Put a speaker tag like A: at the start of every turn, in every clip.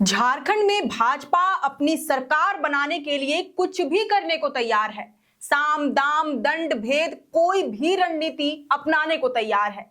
A: झारखंड में भाजपा अपनी सरकार बनाने के लिए कुछ भी करने को तैयार है। साम दाम दंड भेद कोई भी रणनीति अपनाने को तैयार है।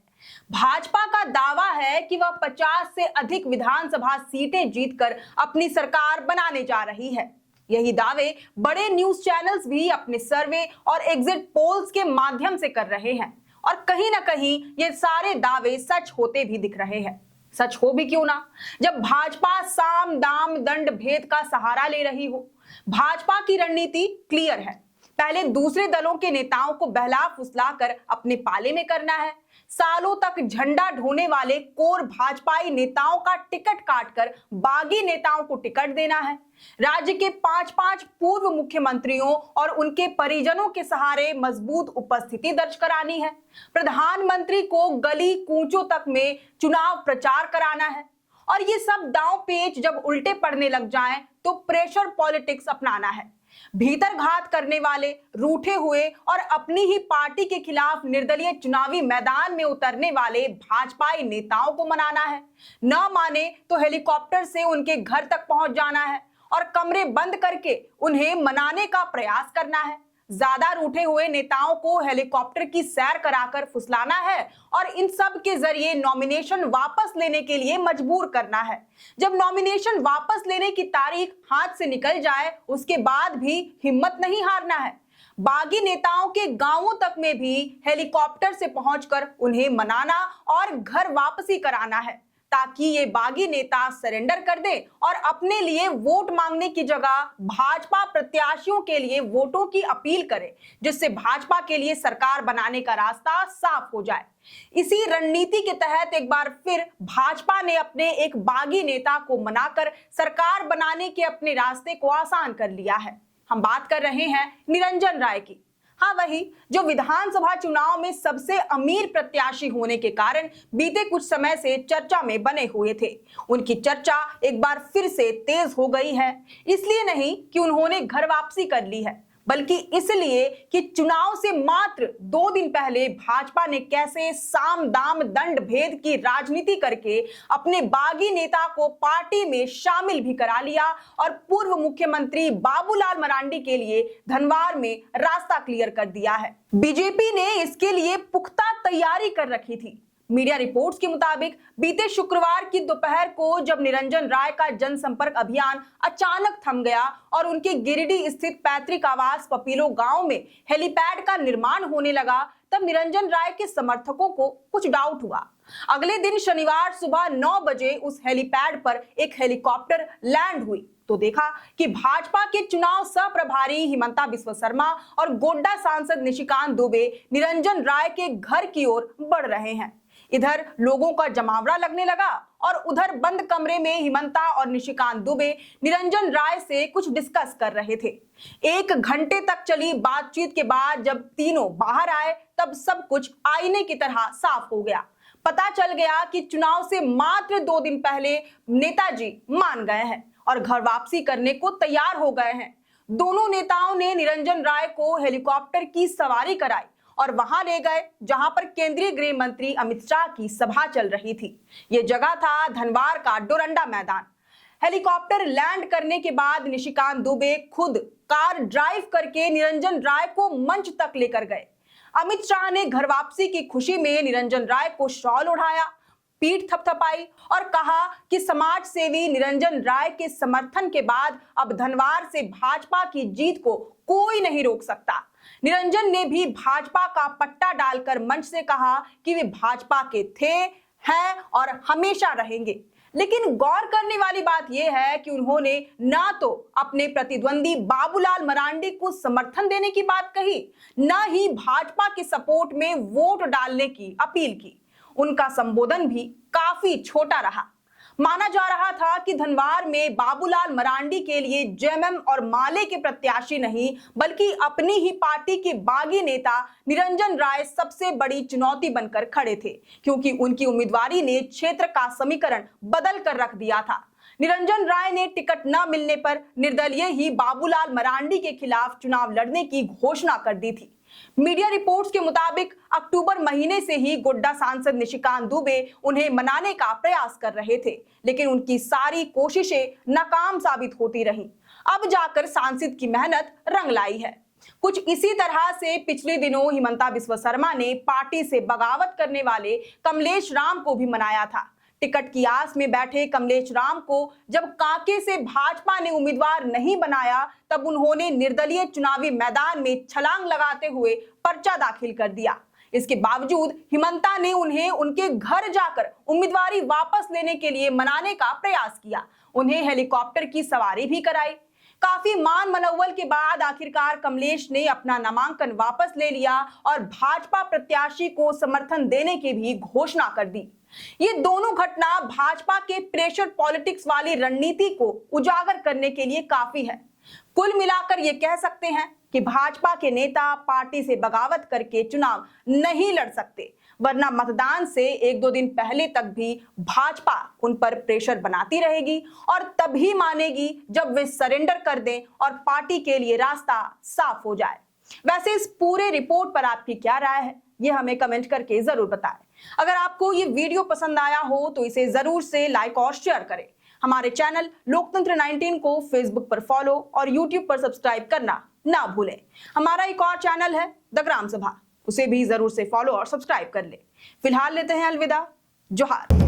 A: भाजपा का दावा है कि वह 50 से अधिक विधानसभा सीटें जीतकर अपनी सरकार बनाने जा रही है। यही दावे बड़े न्यूज चैनल्स भी अपने सर्वे और एग्जिट पोल्स के माध्यम से कर रहे हैं और कहीं ना कहीं ये सारे दावे सच होते भी दिख रहे हैं। सच हो भी क्यों ना, जब भाजपा साम दाम दंड भेद का सहारा ले रही हो। भाजपा की रणनीति क्लियर है। पहले दूसरे दलों के नेताओं को बहला फुसला कर अपने पाले में करना है। सालों तक झंडा ढोने वाले कोर भाजपाई नेताओं का टिकट काटकर बागी नेताओं को टिकट देना है। राज्य के 5-5 पूर्व मुख्यमंत्रियों और उनके परिजनों के सहारे मजबूत उपस्थिति दर्ज करानी है। प्रधानमंत्री को गली कूचों तक में चुनाव प्रचार कराना है और ये सब दांव पेच जब उल्टे पड़ने लग जाएं तो प्रेशर पॉलिटिक्स अपनाना है। भीतर घात करने वाले, रूठे हुए और अपनी ही पार्टी के खिलाफ निर्दलीय चुनावी मैदान में उतरने वाले भाजपाई नेताओं को मनाना है। न माने तो हेलीकॉप्टर से उनके घर तक पहुंच जाना है और कमरे बंद करके उन्हें मनाने का प्रयास करना है। ज्यादा रूठे हुए नेताओं को हेलीकॉप्टर की सैर कराकर फुसलाना है और इन सब के जरिए नॉमिनेशन वापस लेने के लिए मजबूर करना है। जब नॉमिनेशन वापस लेने की तारीख हाथ से निकल जाए उसके बाद भी हिम्मत नहीं हारना है। बागी नेताओं के गांवों तक में भी हेलीकॉप्टर से पहुंचकर उन्हें मनाना और घर वापसी कराना है ताकि ये बागी नेता सरेंडर कर दे और अपने लिए वोट मांगने की जगह भाजपा प्रत्याशियों के लिए वोटों की अपील करे, जिससे भाजपा के लिए सरकार बनाने का रास्ता साफ हो जाए। इसी रणनीति के तहत एक बार फिर भाजपा ने अपने एक बागी नेता को मनाकर सरकार बनाने के अपने रास्ते को आसान कर लिया है। हम बात कर रहे हैं निरंजन राय की। हाँ, वही जो विधानसभा चुनाव में सबसे अमीर प्रत्याशी होने के कारण बीते कुछ समय से चर्चा में बने हुए थे। उनकी चर्चा एक बार फिर से तेज हो गई है। इसलिए नहीं कि उन्होंने घर वापसी कर ली है, बल्कि इसलिए कि चुनाव से मात्र 2 दिन पहले भाजपा ने कैसे साम दाम दंड भेद की राजनीति करके अपने बागी नेता को पार्टी में शामिल भी करा लिया और पूर्व मुख्यमंत्री बाबूलाल मरांडी के लिए धनवार में रास्ता क्लियर कर दिया है। बीजेपी ने इसके लिए पुख्ता तैयारी कर रखी थी। मीडिया रिपोर्ट्स के मुताबिक बीते शुक्रवार की दोपहर को जब निरंजन राय का जनसंपर्क अभियान अचानक थम गया और उनके गिरिडीह स्थित पैतृक आवास पपीलो गांव में हेलीपैड का निर्माण होने लगा, तब निरंजन राय के समर्थकों को कुछ डाउट हुआ। अगले दिन शनिवार सुबह 9 बजे उस हेलीपैड पर एक हेलीकॉप्टर लैंड हुई तो देखा कि भाजपा के चुनाव सह प्रभारी हिमंता बिस्वा शर्मा और गोड्डा सांसद निशिकांत दुबे निरंजन राय के घर की ओर बढ़ रहे हैं। इधर लोगों का जमावड़ा लगने लगा और उधर बंद कमरे में हिमंता और निशिकांत दुबे निरंजन राय से कुछ डिस्कस कर रहे थे। 1 घंटे तक चली बातचीत के बाद जब तीनों बाहर आए तब सब कुछ आईने की तरह साफ हो गया। पता चल गया कि चुनाव से मात्र 2 दिन पहले नेताजी मान गए हैं और घर वापसी करने को तैयार हो गए हैं। दोनों नेताओं ने निरंजन राय को हेलीकॉप्टर की सवारी कराई और वहां ले गए जहां पर केंद्रीय गृह मंत्री अमित शाह की सभा चल रही थी। यह जगह था धनवार का डोरंडा मैदान। हेलीकॉप्टर लैंड करने के बाद निशिकांत दुबे खुद कार ड्राइव करके निरंजन राय को मंच तक लेकर गए। अमित शाह ने घर वापसी की खुशी में निरंजन राय को शॉल ओढ़ाया, पीठ थपथपाई और कहा कि समाज सेवी निरंजन राय के समर्थन के बाद अब धनवार से भाजपा की जीत को कोई नहीं रोक सकता। निरंजन ने भी भाजपा का पट्टा डालकर मंच से कहा कि वे भाजपा के थे, हैं और हमेशा रहेंगे। लेकिन गौर करने वाली बात यह है कि उन्होंने ना तो अपने प्रतिद्वंदी बाबूलाल मरांडी को समर्थन देने की बात कही, न ही भाजपा के सपोर्ट में वोट डालने की अपील की। उनका संबोधन भी काफी छोटा रहा। माना जा रहा था कि धनवार में बाबूलाल मरांडी के लिए जेएमएम और माले के प्रत्याशी नहीं बल्कि अपनी ही पार्टी के बागी नेता निरंजन राय सबसे बड़ी चुनौती बनकर खड़े थे, क्योंकि उनकी उम्मीदवारी ने क्षेत्र का समीकरण बदल कर रख दिया था। निरंजन राय ने टिकट न मिलने पर निर्दलीय ही बाबूलाल मरांडी के खिलाफ चुनाव लड़ने की घोषणा कर दी थी। मीडिया रिपोर्ट्स के मुताबिक अक्टूबर महीने से ही गोड्डा सांसद निशिकांत दुबे उन्हें मनाने का प्रयास कर रहे थे, लेकिन उनकी सारी कोशिशें नाकाम साबित होती रहीं। अब जाकर सांसद की मेहनत रंग लाई है। कुछ इसी तरह से पिछले दिनों हिमंता बिस्वा शर्मा ने पार्टी से बगावत करने वाले कमलेश राम को भी मनाया था। टिकट की आस में बैठे कमलेश राम को जब कांके से भाजपा ने उम्मीदवार नहीं बनाया, तब उन्होंने निर्दलीय चुनावी मैदान में छलांग लगाते हुए पर्चा दाखिल कर दिया। इसके बावजूद हिमंता ने उन्हें उनके घर जाकर उम्मीदवारी वापस लेने के लिए मनाने का प्रयास किया। उन्हें हेलीकॉप्टर की सवारी भी कराई। काफी मान मनौवल के बाद आखिरकार कमलेश ने अपना नामांकन वापस ले लिया और भाजपा प्रत्याशी को समर्थन देने की भी घोषणा कर दी। ये दोनों घटना भाजपा के प्रेशर पॉलिटिक्स वाली रणनीति को उजागर करने के लिए काफी है। कुल मिलाकर ये कह सकते हैं कि भाजपा के नेता पार्टी से बगावत करके चुनाव नहीं लड़ सकते, वरना मतदान से 1-2 दिन पहले तक भी भाजपा उन पर प्रेशर बनाती रहेगी और तभी मानेगी जब वे सरेंडर कर दें और पार्टी के लिए रास्ता साफ हो जाए। वैसे इस पूरे रिपोर्ट पर आपकी क्या राय है, ये हमें कमेंट करके जरूर बताएं। अगर आपको ये वीडियो पसंद आया हो तो इसे जरूर से लाइक और शेयर करें। हमारे चैनल लोकतंत्र 19 को फेसबुक पर फॉलो और यूट्यूब पर सब्सक्राइब करना ना भूलें। हमारा एक और चैनल है द ग्राम सभा, उसे भी जरूर से फॉलो और सब्सक्राइब कर ले। फिलहाल लेते हैं अलविदा। जोहार।